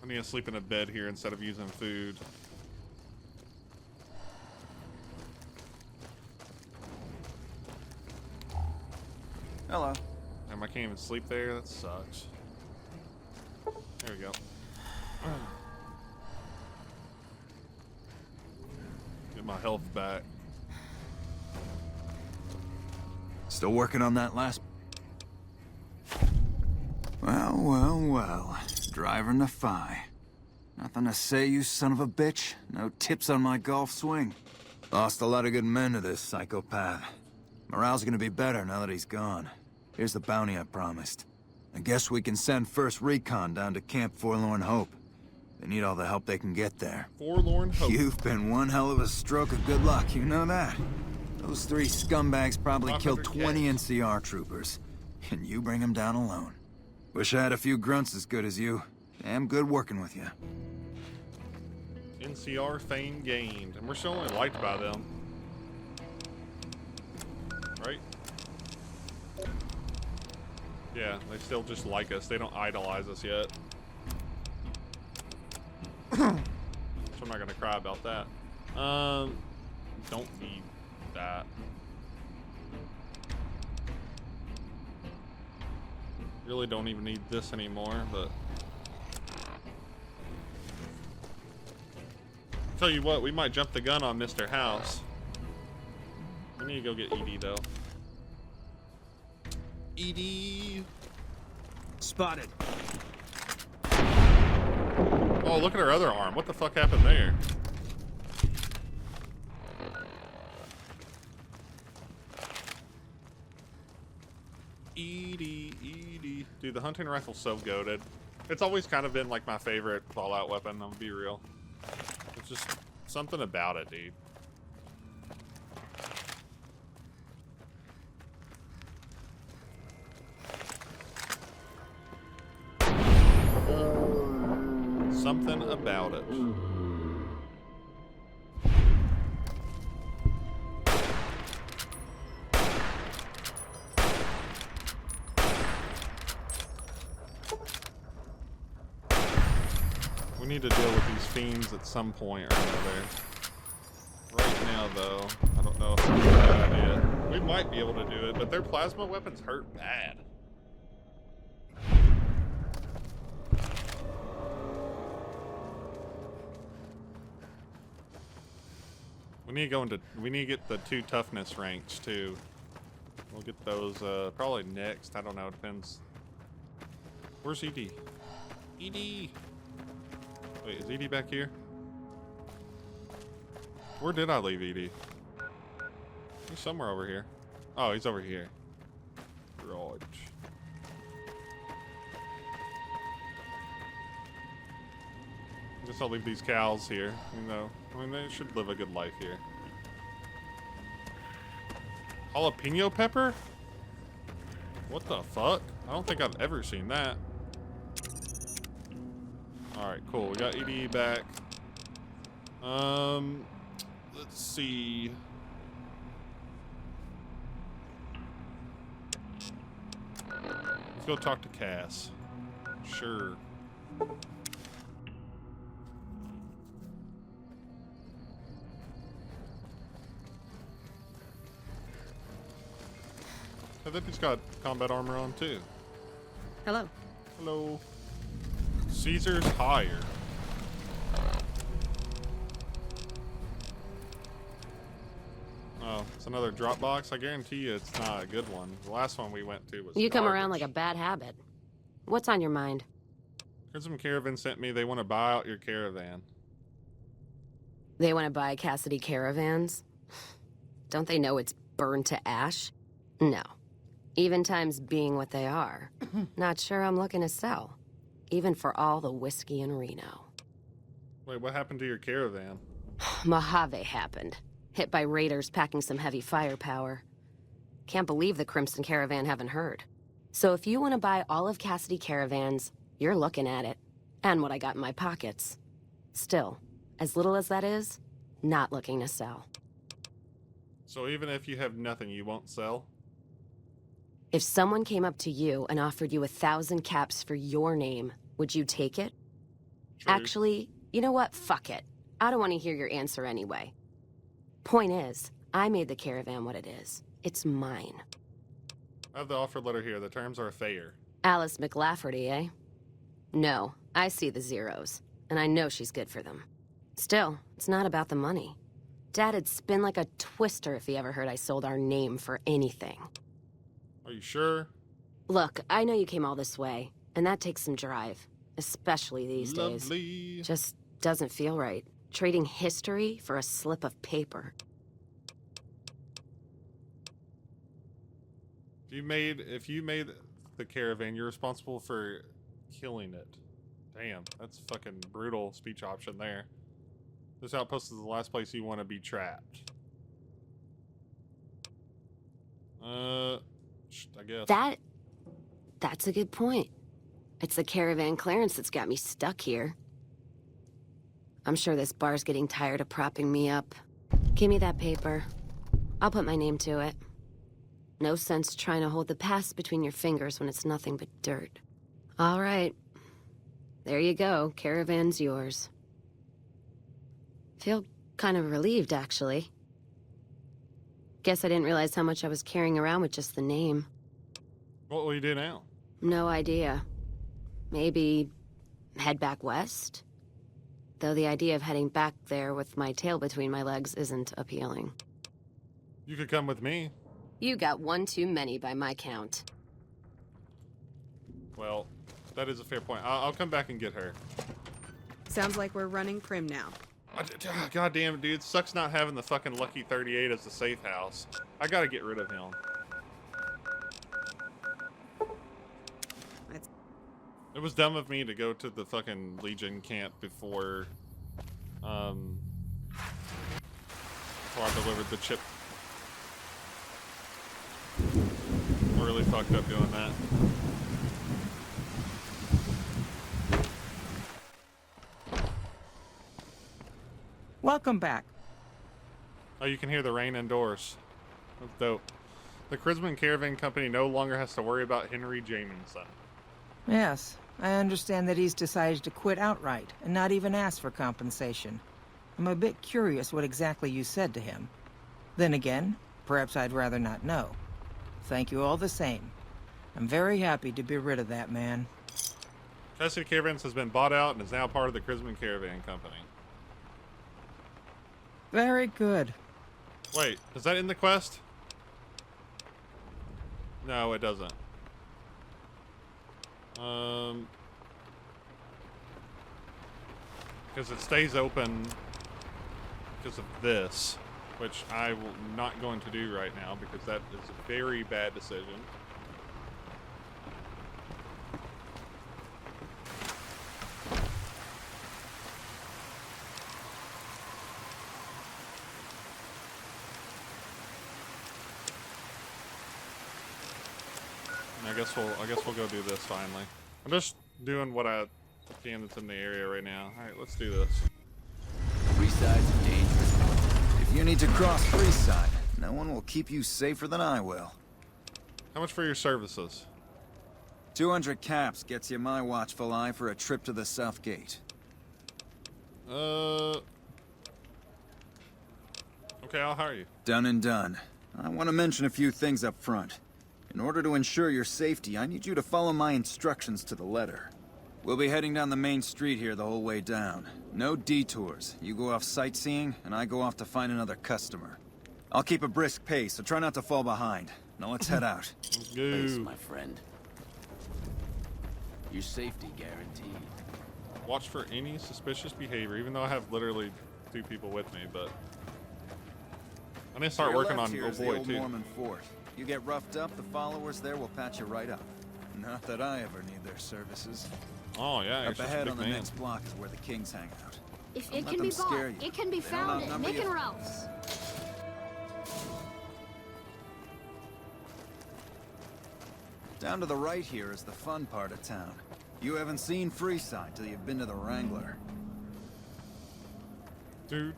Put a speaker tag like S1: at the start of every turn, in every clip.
S1: I need to sleep in a bed here instead of using food.
S2: Hello.
S1: Damn, I can't even sleep there. That sucks. There we go. Get my health back.
S2: Still working on that last... Well. Driving the Phi. Nothing to say, you son of a bitch. No tips on my golf swing. Lost a lot of good men to this psychopath. Morale's gonna be better now that he's gone. Here's the bounty I promised. I guess we can send first recon down to Camp Forlorn Hope. They need all the help they can get there.
S1: Forlorn Hope.
S2: You've been one hell of a stroke of good luck, you know that? Those 3 scumbags probably killed 20 NCR troopers. And you bring them down alone. Wish I had a few grunts as good as you. Damn good working with you.
S1: NCR fame gained. And we're still only liked by them. Right? Yeah, they still just like us. They don't idolize us yet. So I'm not gonna cry about that. Don't need that. Really don't even need this anymore, but tell you what, we might jump the gun on Mr. House. We need to go get Edie though. Edie
S2: spotted.
S1: Oh, look at her other arm. What the fuck happened there? Edie. Dude, the hunting rifle's so goated. It's always kind of been like my favorite Fallout weapon, I'm gonna be real. It's just something about it, dude. Something about it. We need to deal with these fiends at some point or another. Right now, though, I don't know if it's a good idea. We might be able to do it, but their plasma weapons hurt bad. We need to get the 2 toughness ranks too. We'll get those probably next. I don't know, it depends. Where's Edie? Edie! Wait, is Edie back here? Where did I leave Edie? He's somewhere over here. Oh, he's over here. Right. I guess I'll leave these cows here, you know. I mean, they should live a good life here. Jalapeno pepper? What the fuck? I don't think I've ever seen that. Alright, cool. We got EDE back. Let's see. Let's go talk to Cass. Sure. I think he's got combat armor on too.
S3: Hello.
S1: Hello. Caesar's higher. Oh, it's another drop box. I guarantee you it's not a good one. The last one we went to was
S3: You come
S1: garbage.
S3: around like a bad habit. What's on your mind?
S1: Crimson Caravan sent me. They want to buy out your caravan.
S3: They want to buy Cassidy caravans? Don't they know it's burned to ash? No. Even times being what they are. Not sure I'm looking to sell. Even for all the whiskey in Reno.
S1: Wait, what happened to your caravan?
S3: Mojave happened. Hit by raiders packing some heavy firepower. Can't believe the Crimson Caravan haven't heard. So if you want to buy all of Cassidy caravans, you're looking at it. And what I got in my pockets. Still, as little as that is, not looking to sell.
S1: So even if you have nothing, you won't sell?
S3: If someone came up to you and offered you 1,000 caps for your name, would you take it?
S1: True.
S3: Actually, you know what? Fuck it. I don't want to hear your answer anyway. Point is, I made the caravan what it is. It's mine.
S1: I have the offer letter here. The terms are fair.
S3: Alice McLafferty, eh? No, I see the zeros, and I know she's good for them. Still, it's not about the money. Dad'd spin like a twister if he ever heard I sold our name for anything.
S1: Are you sure?
S3: Look, I know you came all this way, and that takes some drive. Especially these
S1: Lovely.
S3: days. Just doesn't feel right. Trading history for a slip of paper.
S1: If you made the caravan, you're responsible for killing it. Damn, that's fucking brutal speech option there. This outpost is the last place you want to be trapped. I guess.
S3: That's a good point. It's the caravan clearance that's got me stuck here. I'm sure this bar's getting tired of propping me up. Give me that paper. I'll put my name to it. No sense trying to hold the past between your fingers when it's nothing but dirt. All right. There you go. Caravan's yours. Feel kind of relieved, actually. Guess I didn't realize how much I was carrying around with just the name.
S1: What will you do now?
S3: No idea. Maybe head back west? Though the idea of heading back there with my tail between my legs isn't appealing.
S1: You could come with me.
S3: You got one too many by my count.
S1: Well, that is a fair point. I'll come back and get her.
S4: Sounds like we're running prim now.
S1: God damn it, dude. Sucks not having the fucking Lucky 38 as the safe house. I gotta get rid of him. It was dumb of me to go to the fucking Legion camp before I delivered the chip. I really fucked up doing that.
S5: Welcome back.
S1: Oh, you can hear the rain indoors. That's dope. The Crisman Caravan Company no longer has to worry about Henry Jamieson.
S5: Yes, I understand that he's decided to quit outright and not even ask for compensation. I'm a bit curious what exactly you said to him. Then again, perhaps I'd rather not know. Thank you all the same. I'm very happy to be rid of that man.
S1: Cassidy Caravans has been bought out and is now part of the Crisman Caravan Company.
S5: Very good.
S1: Wait, is that in the quest? No, it doesn't. Because it stays open because of this, which I will not going to do right now because that is a very bad decision. I guess we'll go do this finally. I'm just doing what I can that's in the area right now. All right, let's do this.
S2: Freeside's a dangerous one. If you need to cross Freeside, no one will keep you safer than I will.
S1: How much for your services?
S2: 200 caps gets you my watchful eye for a trip to the South Gate.
S1: Okay, I'll hire you.
S2: Done and done. I want to mention a few things up front. In order to ensure your safety, I need you to follow my instructions to the letter. We'll be heading down the main street here the whole way down. No detours. You go off sightseeing, and I go off to find another customer. I'll keep a brisk pace, so try not to fall behind. Now let's head out.
S1: Let's go.
S6: Thanks, my friend. Your safety guaranteed.
S1: Watch for any suspicious behavior, even though I have literally 2 people with me, but... I need to start working on
S2: Old
S1: Boy, too.
S2: Mormon Fort. You get roughed up, the followers there will patch you right up. Not that I ever need their services.
S1: Oh, yeah, you're
S2: Up
S1: such a
S2: ahead
S1: big
S2: on the
S1: man.
S2: next block is where the kings hang out.
S7: If
S2: Don't
S7: it
S2: let
S7: can be
S2: them
S7: bought,
S2: scare you.
S7: it can be
S2: They don't
S7: found at
S2: outnumber
S7: Nick
S2: you.
S7: and Ralph's.
S2: Down to the right here is the fun part of town. You haven't seen Freeside till you've been to the Wrangler.
S1: Do.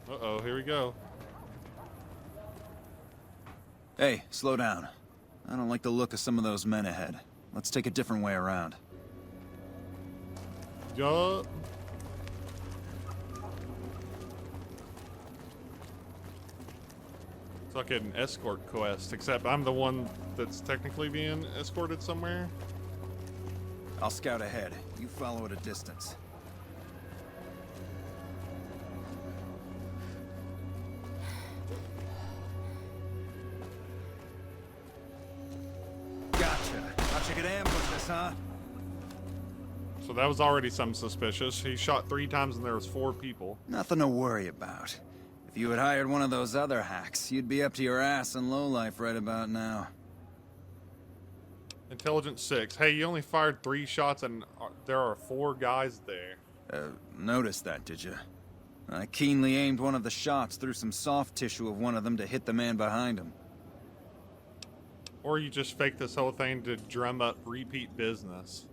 S1: Uh-oh, here we go.
S2: Hey, slow down. I don't like the look of some of those men ahead. Let's take a different way around.
S1: Yup. It's like an escort quest, except I'm the one that's technically being escorted somewhere.
S2: I'll scout ahead. You follow at a distance. Gotcha. Thought you could ambush us, huh?
S1: So that was already something suspicious. He shot 3 times and there was 4 people.
S2: Nothing to worry about. If you had hired one of those other hacks, you'd be up to your ass in lowlife right about now.
S1: Intelligence 6. Hey, you only fired 3 shots and there are 4 guys there.
S2: Noticed that, did you? I keenly aimed one of the shots through some soft tissue of one of them to hit the man behind him.
S1: Or you just faked this whole thing to drum up repeat business.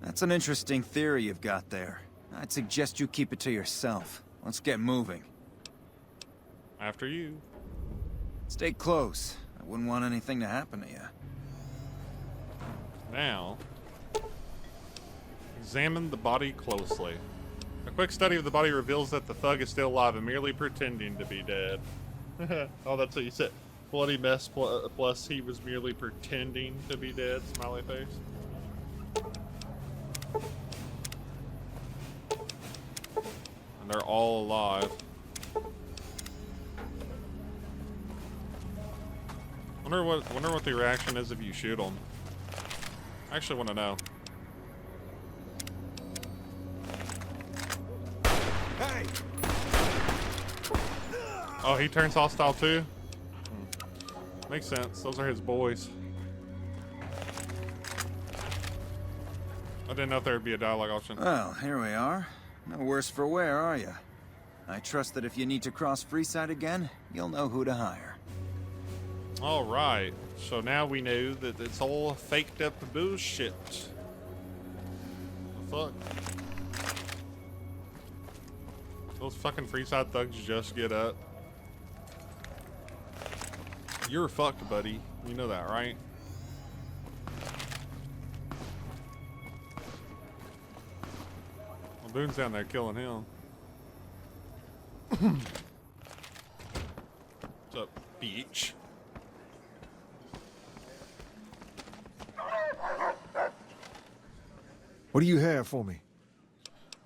S2: That's an interesting theory you've got there. I'd suggest you keep it to yourself. Let's get moving.
S1: After you.
S2: Stay close. I wouldn't want anything to happen to you.
S1: Now, examine the body closely. A quick study of the body reveals that the thug is still alive and merely pretending to be dead. Oh, that's what you said. Bloody mess plus he was merely pretending to be dead. Smiley face. And they're all alive. Wonder what the reaction is if you shoot them. I actually want to know.
S2: Hey!
S1: Oh, he turns hostile too? Makes sense. Those are his boys. I didn't know if there would be a dialogue option.
S2: Well, here we are. No worse for wear, are you? I trust that if you need to cross Freeside again, you'll know who to hire.
S1: All right. So now we know that it's all faked up bullshit. The fuck? Those fucking Freeside thugs just get up. You're fucked, buddy. You know that, right? Well, Boone's down there killing him. What's up, bitch?
S7: What do you have for me?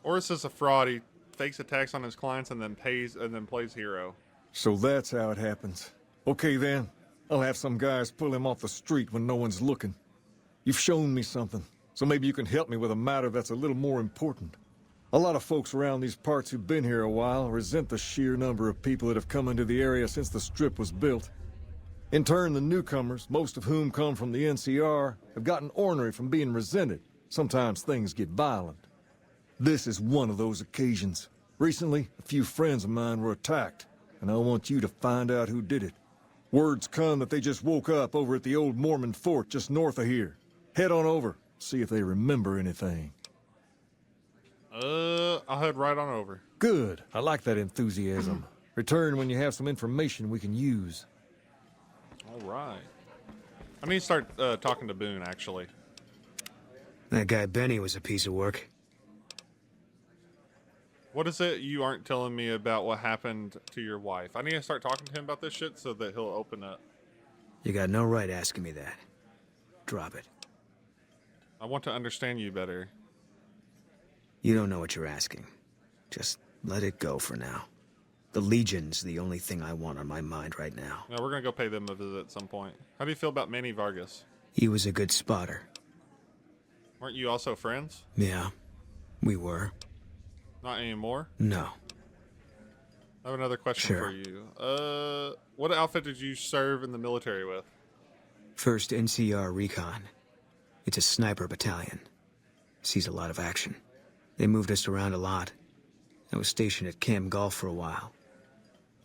S1: Oris is a fraud. He fakes attacks on his clients and then plays hero.
S7: So that's how it happens. Okay then, I'll have some guys pull him off the street when no one's looking. You've shown me something, so maybe you can help me with a matter that's a little more important. A lot of folks around these parts who've been here a while resent the sheer number of people that have come into the area since the strip was built. In turn, the newcomers, most of whom come from the NCR, have gotten ornery from being resented. Sometimes things get violent. This is one of those occasions. Recently, a few friends of mine were attacked, and I want you to find out who did it. Word's come that they just woke up over at the old Mormon fort just north of here. Head on over, see if they remember anything.
S1: I'll head right on over.
S7: Good. I like that enthusiasm. Return when you have some information we can use.
S1: All right. I need to start talking to Boone, actually.
S8: That guy Benny was a piece of work.
S1: What is it you aren't telling me about what happened to your wife? I need to start talking to him about this shit so that he'll open up.
S8: You got no right asking me that. Drop it.
S1: I want to understand you better.
S8: You don't know what you're asking. Just let it go for now. The Legion's the only thing I want on my mind right now.
S1: No, we're gonna go pay them a visit at some point. How do you feel about Manny Vargas?
S8: He was a good spotter.
S1: Weren't you also friends?
S8: Yeah, we were.
S1: Not anymore?
S8: No.
S1: I have another question
S8: Sure.
S1: for you. What outfit did you serve in the military with?
S8: First NCR Recon. It's a sniper battalion. Sees a lot of action. They moved us around a lot. I was stationed at Camp Gulf for a while.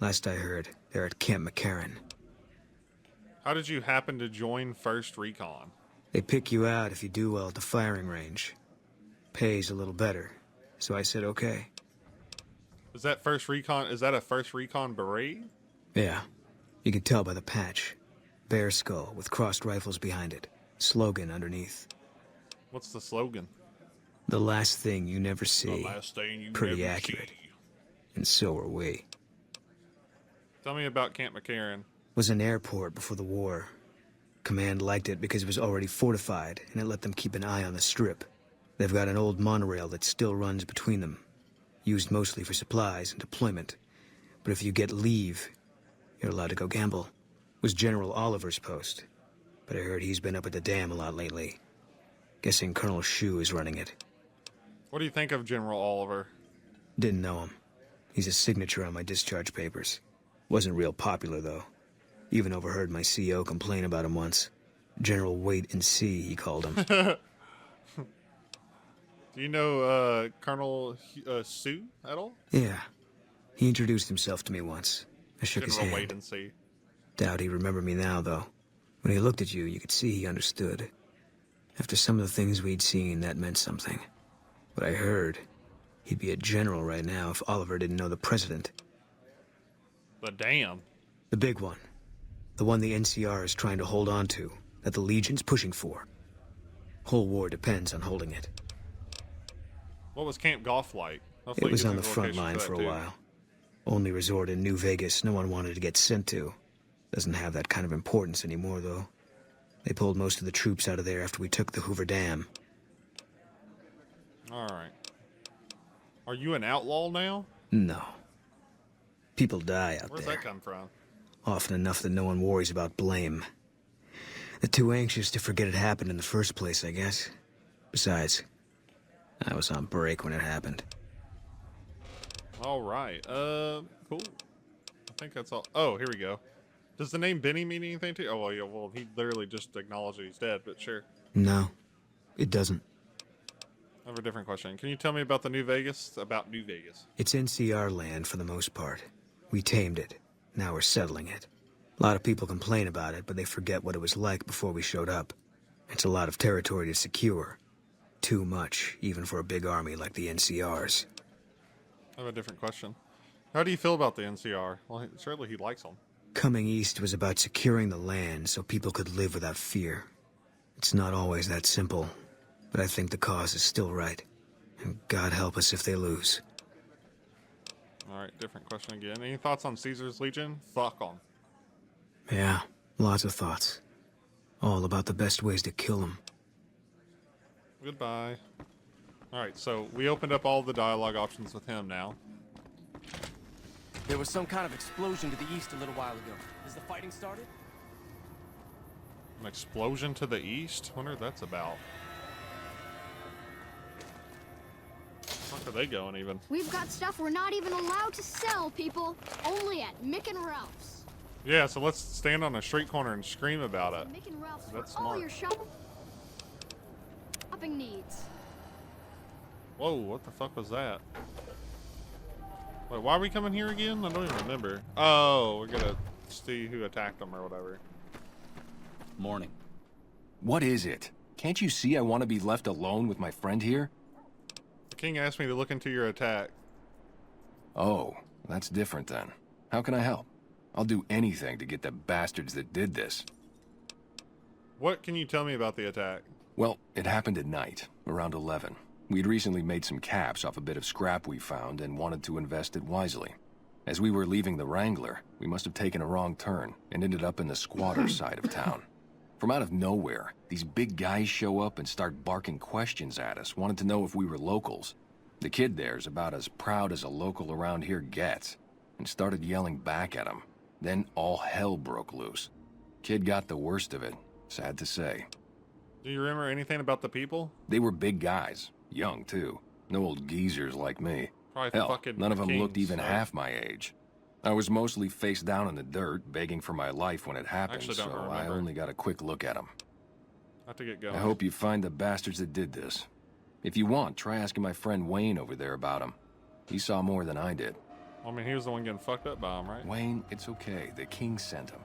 S8: Last I heard, they're at Camp McCarran.
S1: How did you happen to join First Recon?
S8: They pick you out if you do well at the firing range. Pays a little better, so I said okay.
S1: Is that First Recon? Is that a First Recon beret?
S8: Yeah, you could tell by the patch. Bear skull with crossed rifles behind it. Slogan underneath.
S1: What's the slogan?
S8: The last thing you never
S1: The
S8: see.
S1: last thing you
S8: Pretty
S1: never
S8: accurate.
S1: see.
S8: And so are we.
S1: Tell me about Camp McCarran.
S8: Was an airport before the war. Command liked it because it was already fortified, and it let them keep an eye on the Strip. They've got an old monorail that still runs between them, used mostly for supplies and deployment. But if you get leave, you're allowed to go gamble. Was General Oliver's post, but I heard he's been up at the dam a lot lately. Guessing Colonel Shu is running it.
S1: What do you think of General Oliver?
S8: Didn't know him. He's a signature on my discharge papers. Wasn't real popular, though. Even overheard my CO complain about him once. General Wait and See, he called him.
S1: Do you know Colonel Sue at all?
S8: Yeah. He introduced himself to me once. I shook his
S1: General
S8: hand.
S1: Wait and See.
S8: Doubt he remembered me now, though. When he looked at you, you could see he understood. After some of the things we'd seen, that meant something. But I heard he'd be a general right now if Oliver didn't know the president.
S1: The dam.
S8: The big one. The one the NCR is trying to hold on to, that the Legion's pushing for. Whole war depends on holding it.
S1: What was Camp Golf like?
S8: It
S1: Hopefully you
S8: was
S1: get
S8: on
S1: me
S8: the front
S1: location
S8: line
S1: that
S8: for a
S1: too.
S8: while. Only resort in New Vegas no one wanted to get sent to. Doesn't have that kind of importance anymore, though. They pulled most of the troops out of there after we took the Hoover Dam.
S1: Alright. Are you an outlaw now?
S8: No. People die out
S1: Where's
S8: there.
S1: that come from?
S8: Often enough that no one worries about blame. They're too anxious to forget it happened in the first place, I guess. Besides, I was on break when it happened.
S1: Alright. Cool. I think that's all. Oh, here we go. Does the name Benny mean anything to you? Oh, well, yeah, well, he literally just acknowledged he's dead, but sure.
S8: No, it doesn't.
S1: I have a different question. Can you tell me about the New Vegas? About New Vegas.
S8: It's NCR land for the most part. We tamed it. Now we're settling it. A lot of people complain about it, but they forget what it was like before we showed up. It's a lot of territory to secure. Too much, even for a big army like the NCR's.
S1: I have a different question. How do you feel about the NCR? Well, surely he likes them.
S8: Coming east was about securing the land so people could live without fear. It's not always that simple, but I think the cause is still right. And God help us if they lose.
S1: Alright, different question again. Any thoughts on Caesar's Legion? Fuck on.
S8: Yeah, lots of thoughts. All about the best ways to kill them.
S1: Goodbye. Alright, so we opened up all the dialogue options with him now.
S9: There was some kind of explosion to the east a little while ago. Has the fighting started?
S1: An explosion to the east? Wonder what that's about. Where are they going even?
S10: We've got stuff we're not even allowed to sell, people. Only at Mick and Ralph's.
S1: Yeah, so let's stand on a street corner and scream about it.
S10: Mick and Ralph's
S1: That's
S10: for all
S1: smart.
S10: your shopping needs.
S1: Whoa, what the fuck was that? Wait, why are we coming here again? I don't even remember. Oh, we're gonna see who attacked them or whatever.
S6: Morning.
S9: What is it? Can't you see I want to be left alone with my friend here?
S1: The king asked me to look into your attack.
S9: Oh, that's different then. How can I help? I'll do anything to get the bastards that did this.
S1: What can you tell me about the attack?
S9: Well, it happened at night, around 11. We'd recently made some caps off a bit of scrap we found and wanted to invest it wisely. As we were leaving the Wrangler, we must have taken a wrong turn and ended up in the squatter side of town. From out of nowhere, these big guys show up and start barking questions at us, wanted to know if we were locals. The kid there's about as proud as a local around here gets, and started yelling back at him. Then all hell broke loose. Kid got the worst of it, sad to say.
S1: Do you remember anything about the people?
S9: They were big guys, young too. No old geezers like me.
S1: Probably
S9: Hell,
S1: fucking
S9: none of them looked
S1: kings,
S9: even
S1: so-
S9: half my age. I was mostly face down in the dirt, begging for my life when it happened,
S1: Actually
S9: so
S1: don't
S9: I
S1: remember.
S9: only got a quick look at them.
S1: I have to get going.
S9: I hope you find the bastards that did this. If you want, try asking my friend Wayne over there about him. He saw more than I did.
S1: I mean, he was the one getting fucked up by him, right?
S9: Wayne, it's okay. The king sent him.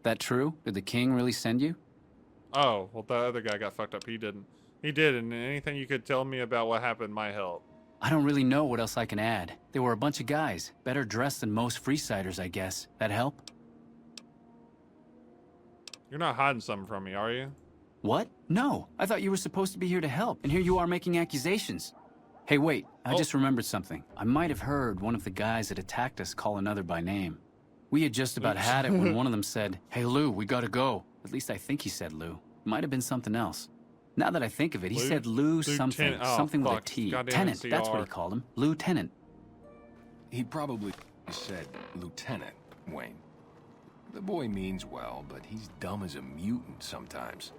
S6: That true? Did the king really send you?
S1: Oh, well, the other guy got fucked up. He didn't. He did, and anything you could tell me about what happened might help.
S6: I don't really know what else I can add. They were a bunch of guys, better dressed than most Freesiders, I guess. That help?
S1: You're not hiding something from me, are you?
S6: What? No, I thought you were supposed to be here to help, and here you are making accusations. Hey, wait, I just remembered something. I might have heard one of the guys that attacked us call another by name. We had just about had it when one of them said, "Hey, Lou, we gotta go." At least I think he said Lou. Might have been something else. Now that I think of it, he said Lou something. Something with a T. Tenant, that's what he called him. Lieutenant.
S9: He probably said Lieutenant, Wayne. The boy means well, but he's dumb as a mutant sometimes.